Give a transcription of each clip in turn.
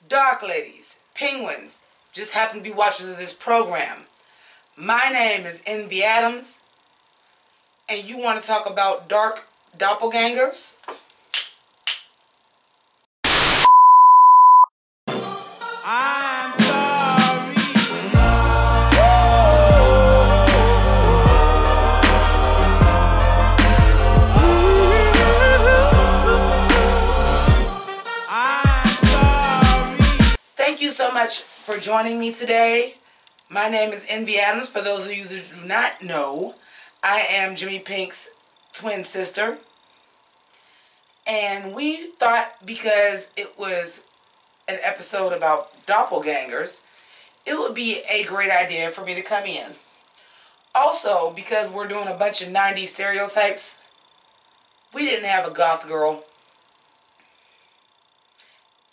dark ladies, penguins, just happen to be watchers of this program. My name is Envy Adams, and you want to talk about dark doppelgangers? I'm sorry. I'm sorry. Thank you so much for joining me today. My name is Envy Adams. For those of you that do not know, I am JImmiPynk's twin sister. And we thought, because it was an episode about doppelgangers, it would be a great idea for me to come in. Also, because we're doing a bunch of 90s stereotypes, we didn't have a goth girl.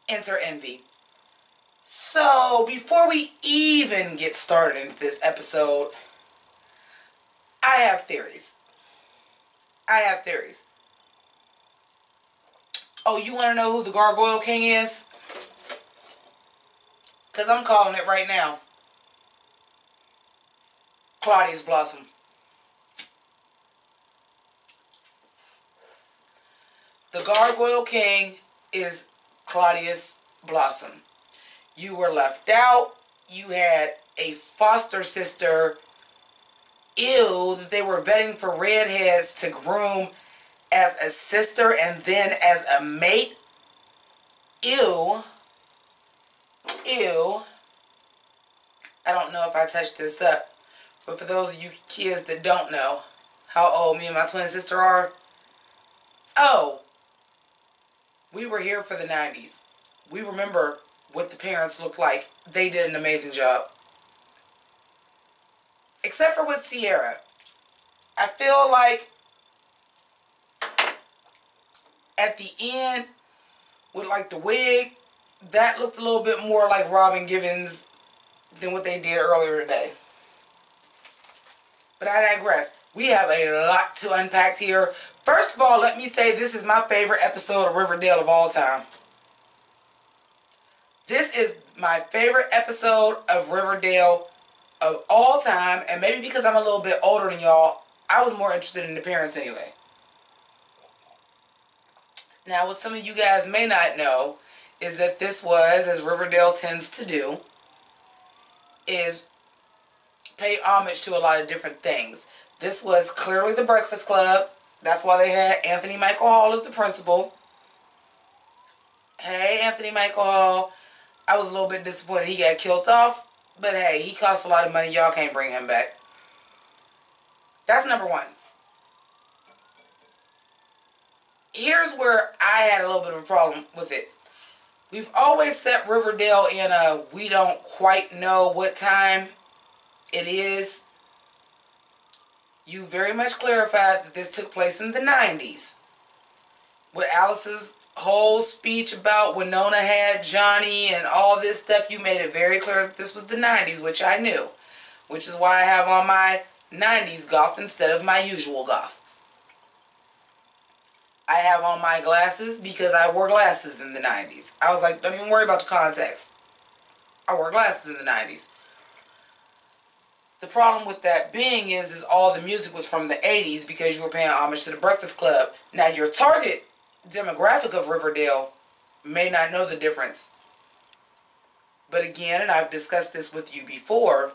Enter Envy. So, before we even get started into this episode, I have theories. Oh, you want to know who the Gargoyle King is? Because I'm calling it right now. Claudius Blossom. The Gargoyle King is Claudius Blossom. You were left out. You had a foster sister, that they were vetting for redheads to groom as a sister and then as a mate. Ew. I don't know if I touched this up, but for those of you kids that don't know how old me and my twin sister are, we were here for the 90s. We remember what the parents looked like. They did an amazing job. Except for with Sierra. I feel like at the end, with like the wig, that looked a little bit more like Robin Givens than what they did earlier today. But I digress. We have a lot to unpack here. First of all, let me say this is my favorite episode of Riverdale of all time. This is my favorite episode of Riverdale of all time, and maybe because I'm a little bit older than y'all, I was more interested in the parents anyway. Now, what some of you guys may not know is that this was, as Riverdale tends to do, is pay homage to a lot of different things. This was clearly the Breakfast Club. That's why they had Anthony Michael Hall as the principal. Hey, Anthony Michael Hall. I was a little bit disappointed he got killed off. But hey, he cost a lot of money. Y'all can't bring him back. That's number one. Here's where I had a little bit of a problem with it. We've always set Riverdale in a we don't quite know what time it is. You very much clarified that this took place in the 90s. With Alice's whole speech about Winona had Johnny and all this stuff, you made it very clear that this was the 90s, which I knew. Which is why I have on my 90s goth instead of my usual goth. I have on my glasses because I wore glasses in the 90s. I was like, don't even worry about the context. I wore glasses in the 90s. The problem with that being is all the music was from the 80s because you were paying homage to the Breakfast Club. Now, your target demographic of Riverdale may not know the difference. But again, and I've discussed this with you before,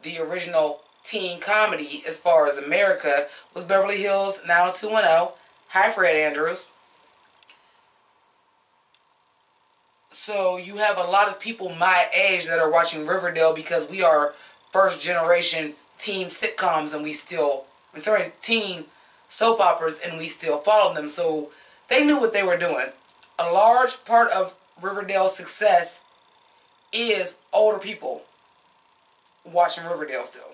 the original teen comedy as far as America was Beverly Hills 90210. Hi, Fred Andrews. So you have a lot of people my age that are watching Riverdale because we are first generation teen sitcoms and teen soap operas and we still follow them. So they knew what they were doing. A large part of Riverdale's success is older people watching Riverdale still.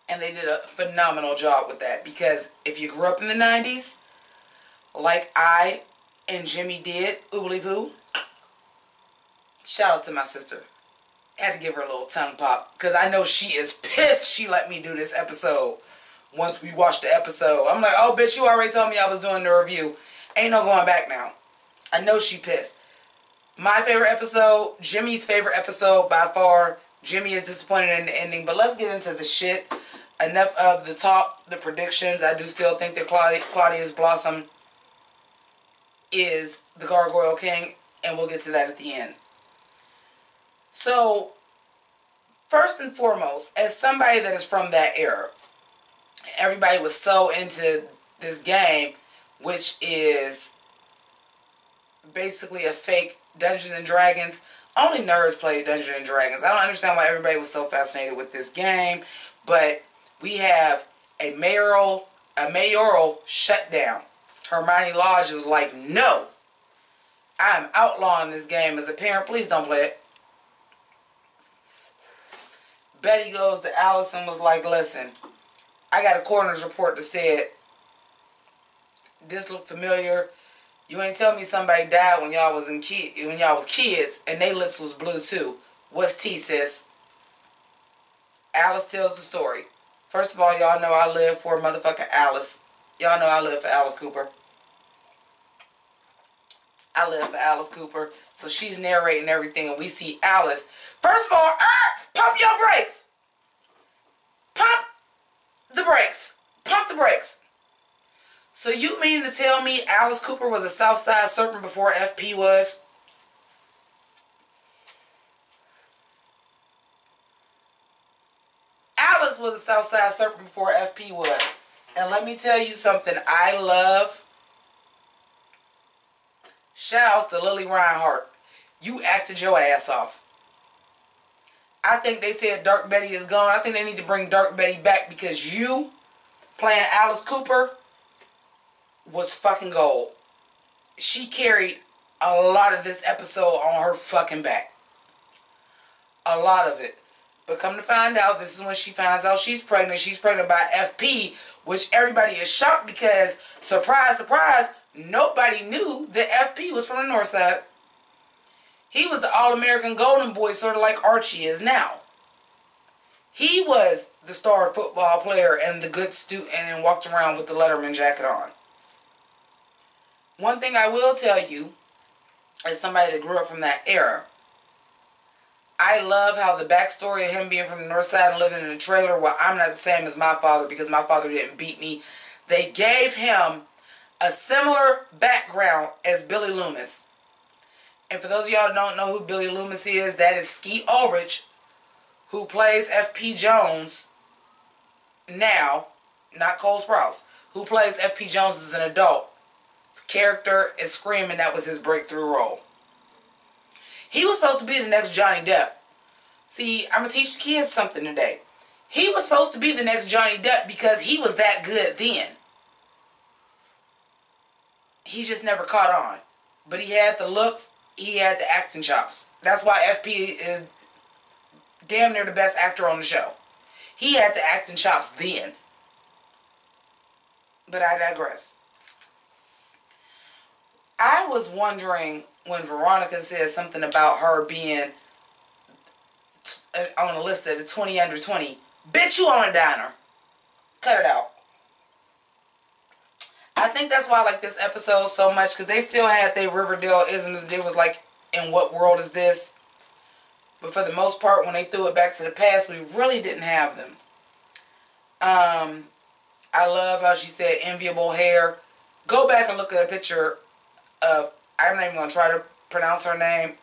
And they did a phenomenal job with that because if you grew up in the 90s, like I and Jimmy did, oobly poo, shout out to my sister. I had to give her a little tongue pop because I know she is pissed she let me do this episode once we watched the episode. I'm like, oh, bitch, you already told me I was doing the review. Ain't no going back now. I know she pissed. My favorite episode, Jimmy's favorite episode by far. Jimmi is disappointed in the ending, but let's get into the shit. Enough of the talk, the predictions. I do still think that Claudius Blossom is the Gargoyle King, and we'll get to that at the end. So, first and foremost, as somebody that is from that era, everybody was so into this game, which is basically a fake Dungeons and Dragons. Only nerds play Dungeons and Dragons. I don't understand why everybody was so fascinated with this game, but we have a mayoral shutdown. Hermione Lodge is like, no, I'm outlawing this game. As a parent, please don't play it. Betty goes to Alice and was like, listen, I got a coroner's report that said this looked familiar. You ain't tell me somebody died when y'all was kids and they lips was blue too. What's tea, sis? Alice tells the story. First of all, y'all know I live for motherfucking Alice. Y'all know I live for Alice Cooper. I live for Alice Cooper. So she's narrating everything and we see Alice. First of all, pump your brakes. Pump the brakes. Pump the brakes. So you mean to tell me Alice Cooper was a Southside Serpent before FP was? Alice was a Southside Serpent before FP was. And let me tell you something I love. Shout outs to Lily Reinhart. You acted your ass off. I think they said Dark Betty is gone. I think they need to bring Dark Betty back because you playing Alice Cooper was fucking gold. She carried a lot of this episode on her fucking back. A lot of it. But come to find out, this is when she finds out she's pregnant. She's pregnant by FP, which everybody is shocked because, surprise, surprise, nobody knew that FP was from the North Side. He was the All-American Golden Boy, sort of like Archie is now. He was the star football player and the good student and walked around with the Letterman jacket on. One thing I will tell you, as somebody that grew up from that era, I love how the backstory of him being from the North Side and living in a trailer, well, I'm not the same as my father because my father didn't beat me. They gave him a similar background as Billy Loomis. And for those of y'all that don't know who Billy Loomis is, that is Skeet Ulrich, who plays F.P. Jones now, not Cole Sprouse, who plays F.P. Jones as an adult. His character is Scream, and that was his breakthrough role. He was supposed to be the next Johnny Depp. See, I'm going to teach the kids something today. He was supposed to be the next Johnny Depp because he was that good then. He just never caught on. But he had the looks, he had the acting chops. That's why FP is damn near the best actor on the show. He had the acting chops then. But I digress. I was wondering when Veronica said something about her being on a list of the 20 under 20. Bitch, you on a diner. Cut it out. I think that's why I like this episode so much, because they still had their Riverdale isms. They was like, in what world is this? But for the most part, when they threw it back to the past, we really didn't have them. I love how she said enviable hair. Go back and look at a picture of, I'm not even going to try to pronounce her name.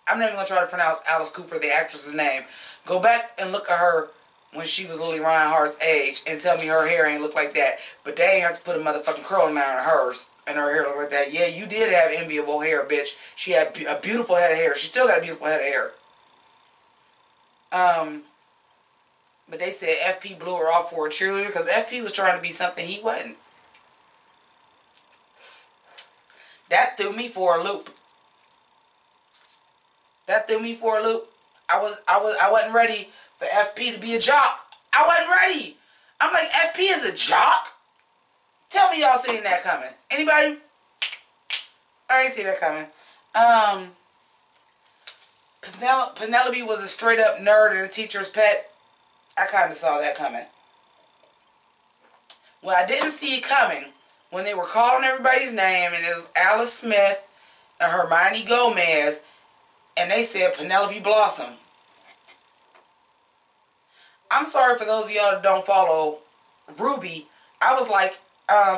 I'm not even going to try to pronounce Alice Cooper, the actress's name. Go back and look at her when she was Lily Reinhart's age and tell me her hair ain't look like that. But they ain't have to put a motherfucking curling iron on hers and her hair look like that. Yeah, you did have enviable hair, bitch. She had a beautiful head of hair. She still got a beautiful head of hair. But they said FP blew her off for a cheerleader because FP was trying to be something he wasn't. That threw me for a loop. That threw me for a loop. I wasn't ready for FP to be a jock. I wasn't ready. I'm like, FP is a jock? Tell me y'all seen that coming. Anybody? I ain't see that coming. Penelope was a straight up nerd and a teacher's pet. I kind of saw that coming. What I didn't see coming, when they were calling everybody's name, and it was Alice Smith, and Hermione Gomez, and they said Penelope Blossom. I'm sorry for those of y'all that don't follow Ruby. I was like,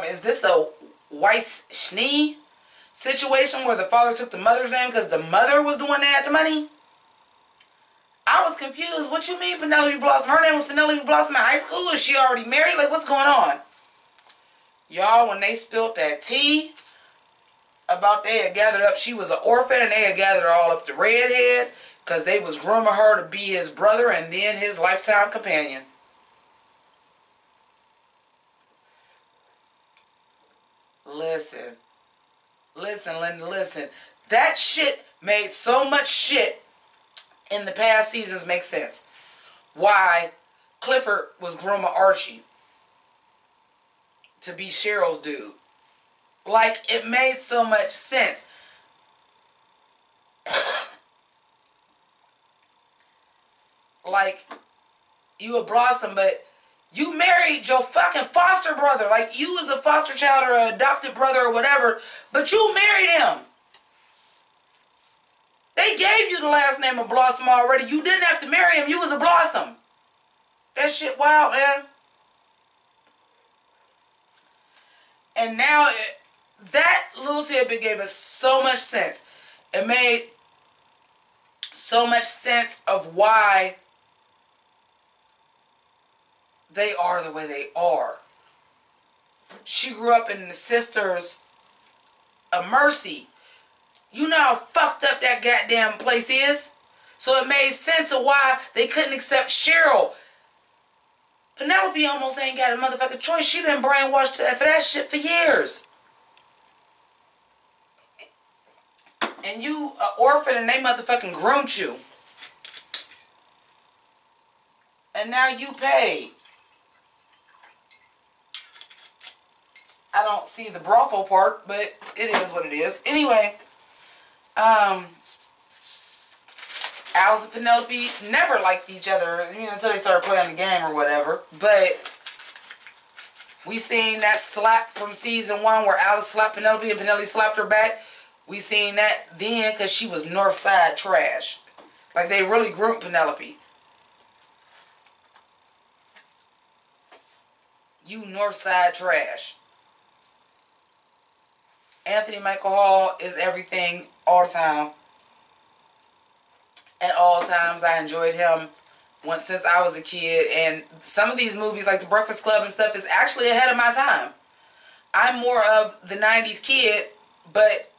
is this a Weiss Schnee situation where the father took the mother's name because the mother was the one that had the money? I was confused. What you mean Penelope Blossom? Her name was Penelope Blossom in high school? Is she already married? Like, what's going on? Y'all, when they spilled that tea about they had gathered up, she was an orphan, and they had gathered all up the redheads because they was grooming her to be his brother and then his lifetime companion. Listen, Linda, listen. That shit made so much shit in the past seasons make sense. Why Clifford was grooming Archie to be Cheryl's dude. Like, it made so much sense. Like, you a Blossom, but you married your fucking foster brother. Like, you was a foster child or an adopted brother or whatever, but you married him. They gave you the last name of Blossom already. You didn't have to marry him. You was a Blossom. That shit wild, man. And now, that little tidbit gave us so much sense. It made so much sense of why they are the way they are. She grew up in the Sisters of Mercy. You know how fucked up that goddamn place is? So it made sense of why they couldn't accept Cheryl. Penelope almost ain't got a motherfucking choice. She been brainwashed for that shit for years. And you an orphan and they motherfucking groomed you. And now you paid. I don't see the brothel part, but it is what it is. Anyway, Alice and Penelope never liked each other, until they started playing the game or whatever. But we seen that slap from season 1 where Alice slapped Penelope and Penelope slapped her back. We seen that then because she was north side trash. Like, they really groomed Penelope. You north side trash. Anthony Michael Hall is everything all the time. At all times, I enjoyed him since I was a kid. And some of these movies, like The Breakfast Club and stuff, is actually ahead of my time. I'm more of the 90s kid, but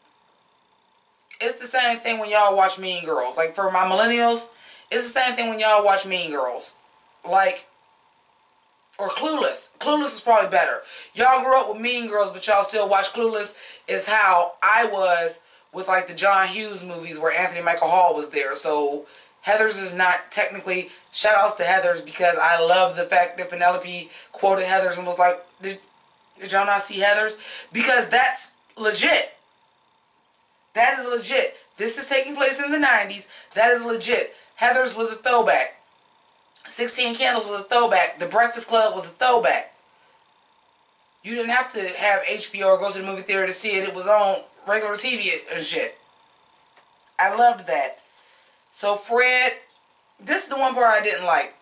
it's the same thing when y'all watch Mean Girls. Like, for my millennials, it's the same thing when y'all watch Mean Girls. Like, or Clueless. Clueless is probably better. Y'all grew up with Mean Girls, but y'all still watch Clueless, is how I was with, like, the John Hughes movies where Anthony Michael Hall was there. So Heathers is not technically, shout outs to Heathers, because I love the fact that Penelope quoted Heathers and was like, did y'all not see Heathers? Because that's legit. That is legit. This is taking place in the 90s. That is legit. Heathers was a throwback. 16 Candles was a throwback. The Breakfast Club was a throwback. You didn't have to have HBO or go to the movie theater to see it. It was on regular TV and shit. I loved that. So Fred, this is the one part I didn't like.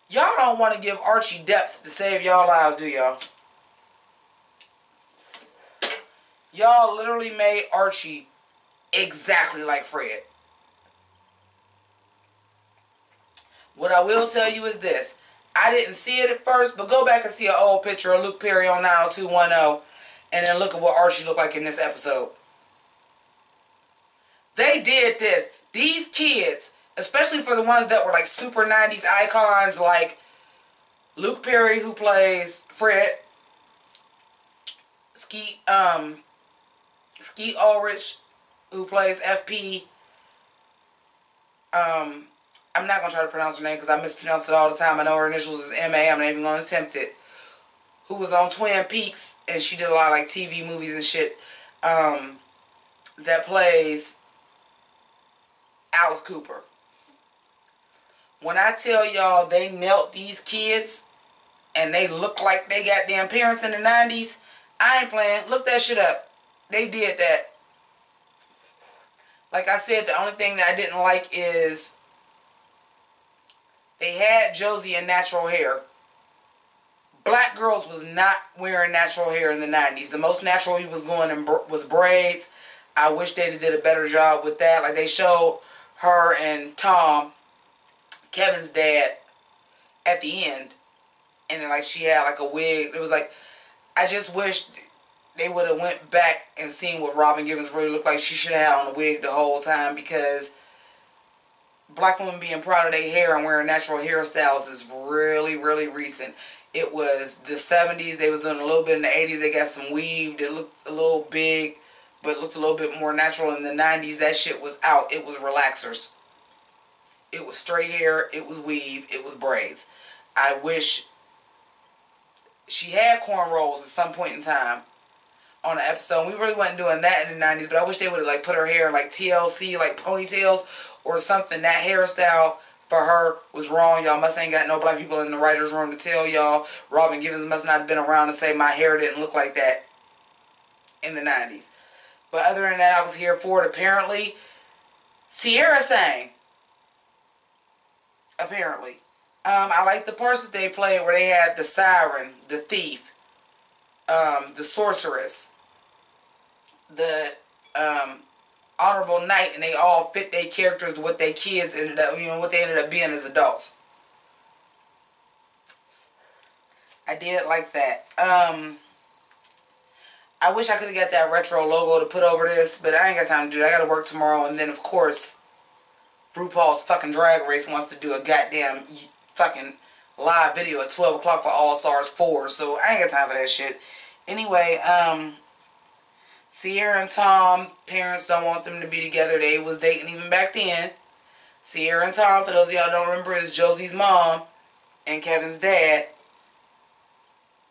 Y'all don't want to give Archie depth to save y'all lives, do y'all? Y'all literally made Archie exactly like Fred. What I will tell you is this. I didn't see it at first, but go back and see an old picture of Luke Perry on 90210 and then look at what Archie looked like in this episode. They did this. These kids, especially for the ones that were like super 90s icons, like Luke Perry, who plays Fred, Skeet Ulrich, who plays FP, I'm not going to try to pronounce her name because I mispronounce it all the time. I know her initials is M.A. I'm not even going to attempt it. Who was on Twin Peaks, and she did a lot of like TV movies and shit. That plays Alice Cooper. When I tell y'all they knelt these kids and they look like they got damn parents in the 90s, I ain't playing. Look that shit up. They did that. Like I said, the only thing that I didn't like is they had Josie in natural hair. Black girls was not wearing natural hair in the 90s. The most natural he was going in was braids. I wish they did a better job with that. Like they showed her and Tom, Kevin's dad, at the end. And then like she had like a wig. It was like, I just wish they would have went back and seen what Robin Givens really looked like. She should have had on a wig the whole time, because black women being proud of their hair and wearing natural hairstyles is really, really recent. It was the 70s. They was doing a little bit in the 80s. They got some weave that looked a little big, but looked a little bit more natural. In the 90s, that shit was out. It was relaxers. It was straight hair. It was weave. It was braids. I wish she had cornrows at some point in time on an episode. We really wasn't doing that in the 90s, but I wish they would have like put her hair in like TLC, like ponytails or something. That hairstyle for her was wrong. Y'all must ain't got no black people in the writer's room to tell y'all. Robin Givens must not have been around to say my hair didn't look like that in the 90s. But other than that, I was here for it. Apparently, Sierra sang. Apparently. I like the parts that they played where they had the siren, the thief, the sorceress, the honorable knight, and they all fit their characters to what their kids ended up, what they ended up being as adults. I did like that. I wish I could have got that retro logo to put over this, but I ain't got time to do it. I gotta work tomorrow, and then of course, RuPaul's fucking Drag Race wants to do a goddamn fucking live video at 12 o'clock for All Stars 4, so I ain't got time for that shit. Anyway, Sierra and Tom, parents don't want them to be together. They was dating even back then. Sierra and Tom, for those of y'all who don't remember, is Josie's mom and Kevin's dad.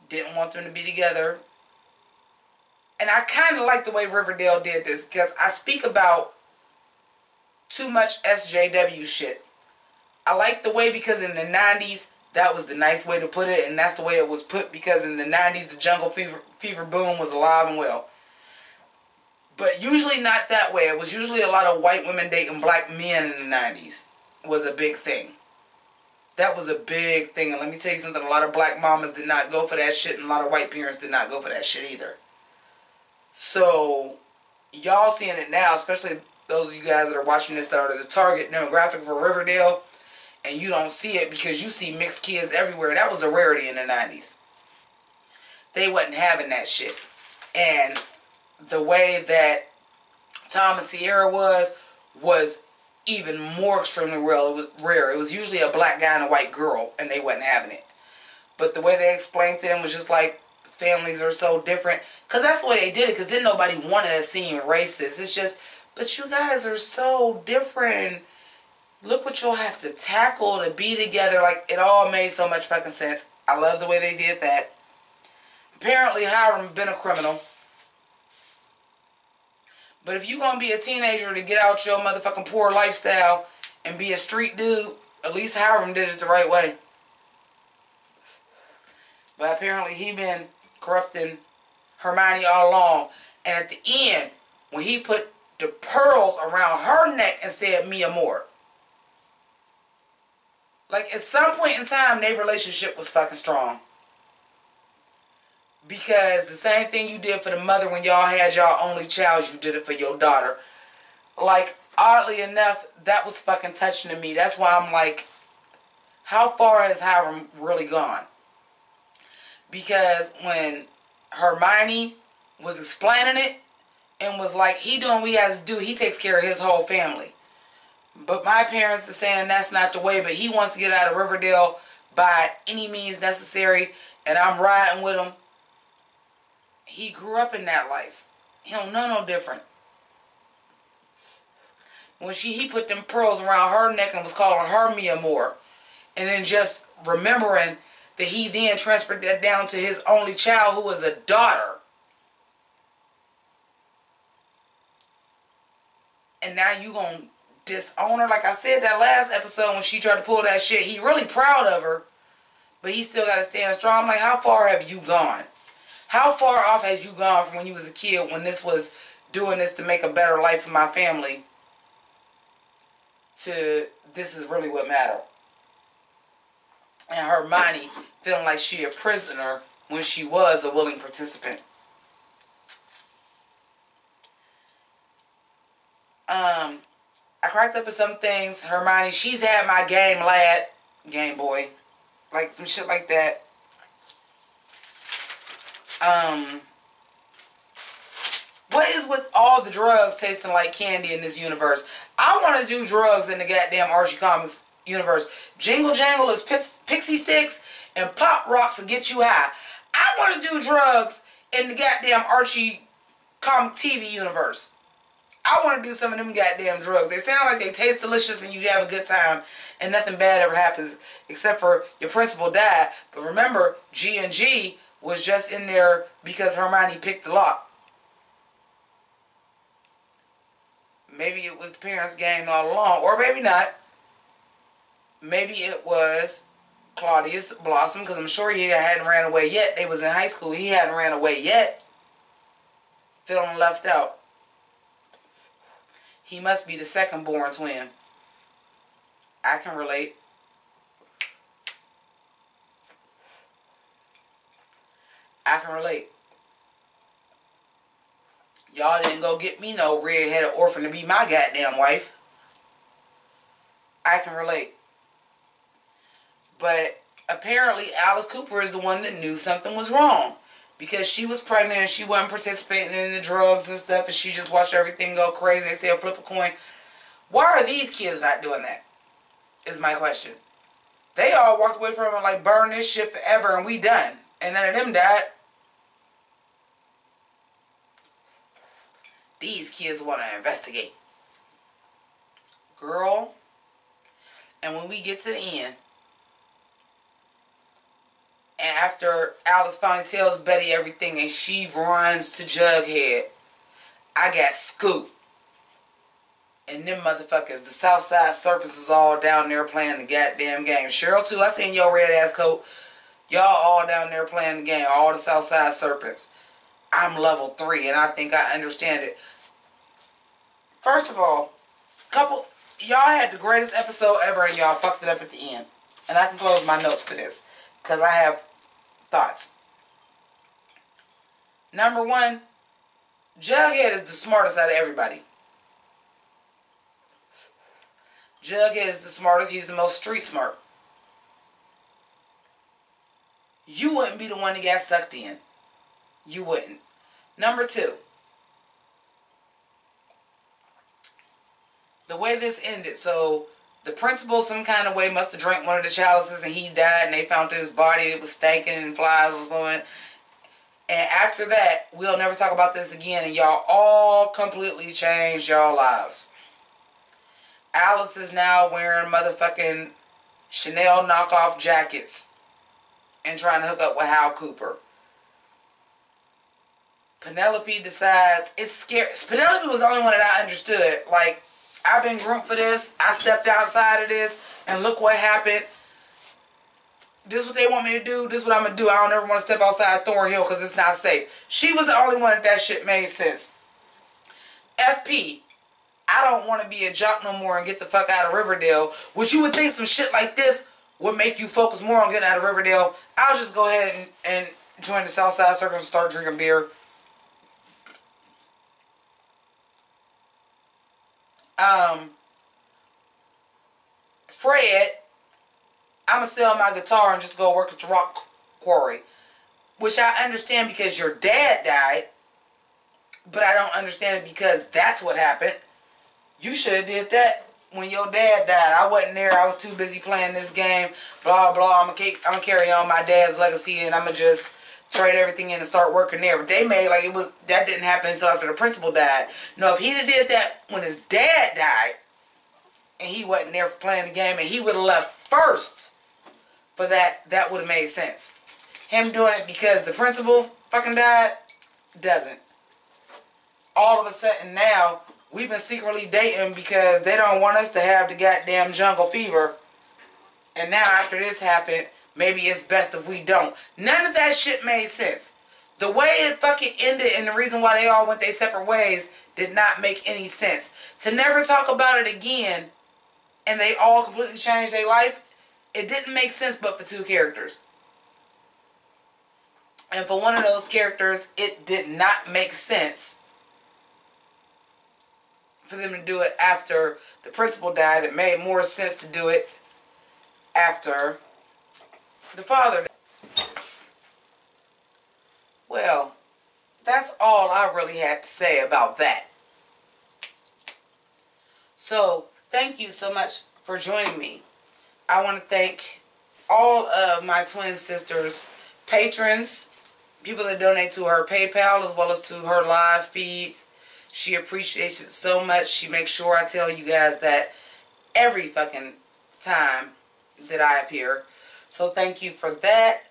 Didn't want them to be together. And I kind of like the way Riverdale did this, because I speak about too much SJW shit. I like the way, because in the 90s, that was the nice way to put it, and that's the way it was put, because in the 90s, the jungle fever boom was alive and well. But usually not that way. It was usually a lot of white women dating black men in the 90s was a big thing. That was a big thing. And let me tell you something, a lot of black mamas did not go for that shit, and a lot of white parents did not go for that shit either. So, y'all seeing it now, especially those of you guys that are watching this that are the target demographic for Riverdale, and you don't see it because you see mixed kids everywhere. That was a rarity in the 90s. They wasn't having that shit. And the way that Tom and Sierra was even more extremely rare. It was usually a black guy and a white girl, and they wasn't having it. But the way they explained to them was just like, families are so different. Because that's the way they did it, because didn't nobody want to seem racist. It's just, but you guys are so different. Look what you'll have to tackle to be together. Like, it all made so much fucking sense. I love the way they did that. Apparently, Hiram been a criminal. But if you gonna be a teenager to get out your motherfucking poor lifestyle and be a street dude, at least Hiram did it the right way. But apparently, he been corrupting Hermione all along. And at the end, when he put the pearls around her neck and said, "Me more." Like, at some point in time, their relationship was fucking strong. Because the same thing you did for the mother when y'all had y'all only child, you did it for your daughter. Like, oddly enough, that was fucking touching to me. That's why I'm like, how far has Hiram really gone? Because when Hermione was explaining it and was like, he doing what he has to do, he takes care of his whole family. But my parents are saying that's not the way, but he wants to get out of Riverdale by any means necessary, and I'm riding with him. He grew up in that life. He don't know no different. When he put them pearls around her neck and was calling her Mia Moore, and then just remembering that he then transferred that down to his only child, who was a daughter. And now you gonna disown her? Like I said that last episode when she tried to pull that shit, he really proud of her, but he still gotta stand strong. I'm like, how far have you gone? How far off has you gone from when you was a kid, when this was doing this to make a better life for my family, to this is really what mattered. And Hermione feeling like she a prisoner when she was a willing participant. I cracked up at some things. Hermione, she's had my Game Boy. Like some shit like that. What is with all the drugs tasting like candy in this universe? I want to do drugs in the goddamn Archie Comics universe. Jingle Jangle is pixie sticks and pop rocks will get you high. I want to do drugs in the goddamn Archie Comic TV universe. I want to do some of them goddamn drugs. They sound like they taste delicious and you have a good time and nothing bad ever happens except for your principal died. But remember, G&G was just in there because Hermione picked the lock. Maybe it was the parents' game all along, or maybe not. Maybe it was Claudius Blossom, because I'm sure he hadn't ran away yet. They was in high school. He hadn't ran away yet. Feeling left out. He must be the second born twin. I can relate. I can relate. Y'all didn't go get me no red-headed orphan to be my goddamn wife. I can relate. But apparently Alice Cooper is the one that knew something was wrong. Because she was pregnant and she wasn't participating in the drugs and stuff. And she just watched everything go crazy. They said flip a coin. Why are these kids not doing that? Is my question. They all walked away from it like burn this shit forever and we done. And none of them died. These kids want to investigate. Girl. And when we get to the end. And after Alice finally tells Betty everything and she runs to Jughead. I got scooped. And them motherfuckers, the Southside Serpents is all down there playing the goddamn game. Cheryl too, I seen your red ass coat. Y'all all down there playing the game. All the Southside Serpents. I'm level 3 and I think I understand it. First of all, y'all had the greatest episode ever and y'all fucked it up at the end. And I can close my notes for this. Because I have thoughts. Number 1, Jughead is the smartest out of everybody. Jughead is the smartest. He's the most street smart. You wouldn't be the one that got sucked in. You wouldn't. Number 2. The way this ended. So, the principal some kind of way must have drank one of the chalices and he died and they found his body. It was stinking and flies was on. And after that, we'll never talk about this again. And y'all all completely changed y'all lives. Alice is now wearing motherfucking Chanel knockoff jackets and trying to hook up with Hal Cooper. Penelope decides it's scary. Penelope was the only one that I understood. Like, I've been groomed for this. I stepped outside of this and look what happened. This is what they want me to do. This is what I'm going to do. I don't ever want to step outside Thornhill because it's not safe. She was the only one that shit made sense. FP. I don't want to be a jock no more and get the fuck out of Riverdale. Which you would think some shit like this would make you focus more on getting out of Riverdale. I'll just go ahead and join the Southside Circus and start drinking beer. Fred, I'm going to sell my guitar and just go work at the rock quarry. Which I understand because your dad died. But I don't understand it because that's what happened. You should have did that when your dad died. I wasn't there. I was too busy playing this game. Blah, blah. I'm going to carry on my dad's legacy and I'm going to just trade everything in and start working there. But they made like it was, that didn't happen until after the principal died. No, if he'd have did that when his dad died and he wasn't there for playing the game and he would have left first for that, that would have made sense. Him doing it because the principal fucking died doesn't. All of a sudden now, we've been secretly dating because they don't want us to have the goddamn jungle fever. And now after this happened, maybe it's best if we don't. None of that shit made sense. The way it fucking ended and the reason why they all went their separate ways did not make any sense. To never talk about it again and they all completely changed their life, it didn't make sense but for 2 characters. And for one of those characters, it did not make sense for them to do it after the principal died. It made more sense to do it after the father died. Well, that's all I really had to say about that. So, thank you so much for joining me. I want to thank all of my twin sisters' patrons, people that donate to her PayPal as well as to her live feeds. She appreciates it so much. She makes sure I tell you guys that every fucking time that I appear. So thank you for that.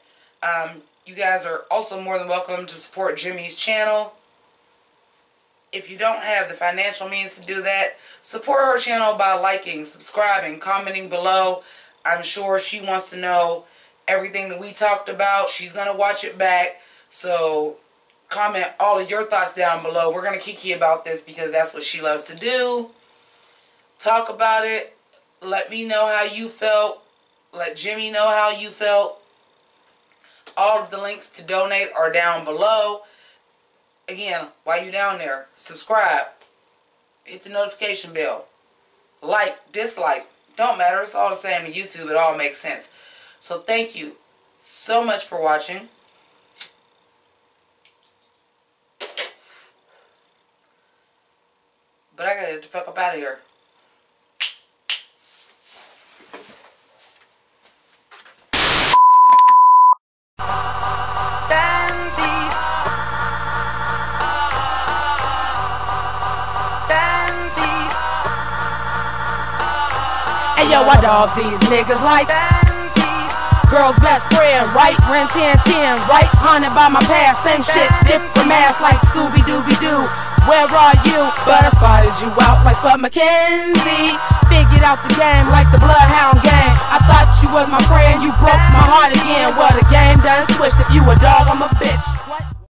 You guys are also more than welcome to support Jimmi's channel. If you don't have the financial means to do that, support her channel by liking, subscribing, commenting below. I'm sure she wants to know everything that we talked about. She's going to watch it back. So comment all of your thoughts down below. We're going to kiki about this because that's what she loves to do. Talk about it. Let me know how you felt. Let Jimmi know how you felt. All of the links to donate are down below. Again, while you're down there, subscribe. Hit the notification bell. Like, dislike. Don't matter. It's all the same on YouTube. It all makes sense. So thank you so much for watching. But I gotta get the fuck up out of here. Hey yo, I dog these niggas like girl's best friend, right? Ran 10-10, right? Haunted by my past, same shit, different mask like Scooby-Dooby-Doo. Where are you? But I spotted you out like Spud McKenzie. Figured out the game like the Bloodhound game. I thought you was my friend, you broke my heart again. Well, the game done switched. If you a dog, I'm a bitch. What?